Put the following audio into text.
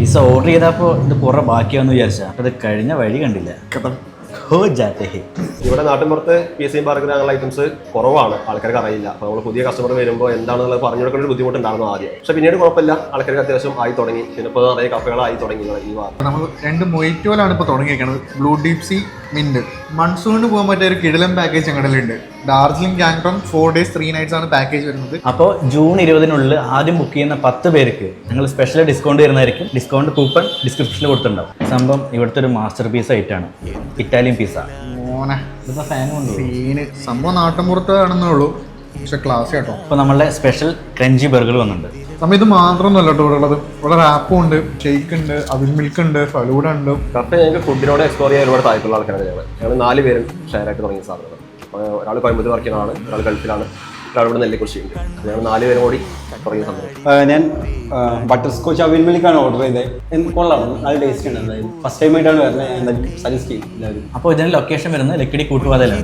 Pizza order ചെയ്തപ്പോൾ ഇത് കുറേ ബാക്കിയാന്ന് വിചാരിച്ചാ അത് കഴിഞ്ഞ വഴി കണ്ടില്ല. ഇവിടെ നാട്ടിൻപുറത്ത് പിസയും ബർഗർ അങ്ങനെയുള്ള ഐറ്റംസ് കുറവാണ്, ആൾക്കാർക്ക് അറിയില്ല. അപ്പോൾ നമ്മൾ പുതിയ കസ്റ്റമർ വരുമ്പോൾ എന്താണെന്നുള്ളത് പറഞ്ഞു കൊടുക്കേണ്ട ഒരു ബുദ്ധിമുട്ടുണ്ടായിരുന്നു ആദ്യം. പക്ഷേ പിന്നീട് കുഴപ്പമില്ല, ആൾക്കാർക്ക് അത്യാവശ്യം ആയി തുടങ്ങി. പിന്നെ ഇപ്പോൾ അതേ കഫകളായി തുടങ്ങി ഈ വാർത്ത. നമ്മൾ 2 മൊയ്റ്റോയിലാണ് ഇപ്പോൾ തുടങ്ങിയിരിക്കുന്നത്. ബ്ലൂ ഡീപ് സീ മിന്റ് മൺസൂണിന് പോകാൻ പറ്റിയ ഒരു കിടിലൻ പാക്കേജ് ഞങ്ങളുടെയുണ്ട്. ഡാർജിലിംഗ് ഗാങ്ടോങ് 4 days 3 nights ആണ് പാക്കേജ് വരുന്നത്. അപ്പോൾ ജൂൺ 20 ആദ്യം ബുക്ക് ചെയ്യുന്ന 10 പേർക്ക് ഞങ്ങൾ സ്പെഷ്യൽ ഡിസ്കൗണ്ട് വരുന്നതായിരിക്കും. ഡിസ്കൗണ്ട് കൂപ്പൺ ഡിസ്ക്രിപ്ഷനിൽ കൊടുത്തിട്ടുണ്ടാവും. സംഭവം ഇവിടുത്തെ ഒരു മാസ്റ്റർ പീസ് ആയിട്ടാണ് ഇറ്റാലിയൻ പിസ്സ. മോനെ സീന് സംഭവം നാട്ടിൻപുറത്ത് ആണെന്നേ ഉള്ളൂ, പക്ഷെ ക്ലാസ് കേട്ടോ. അപ്പോൾ നമ്മളുടെ സ്പെഷ്യൽ ക്രഞ്ചി ബർഗർ വന്നിട്ടുണ്ട്. നമ്മൾ ഇത് മാത്രമൊന്നുമല്ല കേട്ടോ ഇവിടെ ഉള്ളത്. ഇവിടെ റാപ്പും ഉണ്ട്, ഷെയ്ക്ക് ഉണ്ട്, അവിൽ മിൽക്ക് ഉണ്ട്, ഫലൂഡ ഉണ്ട്. കറക്റ്റ് ഞങ്ങൾക്ക് ഫുഡിനോട് എക്സ്പ്ലോർ ചെയ്യാൻ ഒരുപാട് താല്പര്യമുള്ള ആൾക്കാരാണ് ഞങ്ങൾ 4 പേരും ഷെയർ ആയിട്ട് തുടങ്ങിയ സാധനങ്ങൾ. ഒരാൾ കോയമ്പത്തൂർ വർക്ക് ചെയ്യുന്നതാണ്, ഒരാൾ ഗൾഫിലാണ്, ഒരാൾ ഇവിടെ നെല്ലിക്കുറിശിയുണ്ട്. ഞങ്ങൾ 4 പേരും കൂടി തുടങ്ങിയ സംഭവം. ഞാൻ ബട്ടർ സ്കോച്ച് അവിൽ മിൽക്കാണ് ഓർഡർ ചെയ്തത്. കൊള്ളാം, നല്ല ടേസ്റ്റ് ഉണ്ട്. എന്തായാലും ഫസ്റ്റ് ടൈം ആയിട്ടാണ് വരുന്നത്, ഞാൻ എന്തായാലും സജസ്റ്റ് ചെയ്യും എല്ലാവരും. അപ്പോൾ ഇതിന് ലൊക്കേഷൻ വരുന്നത് ലക്കിടി കൂട്ടുപാതയിലാണ്.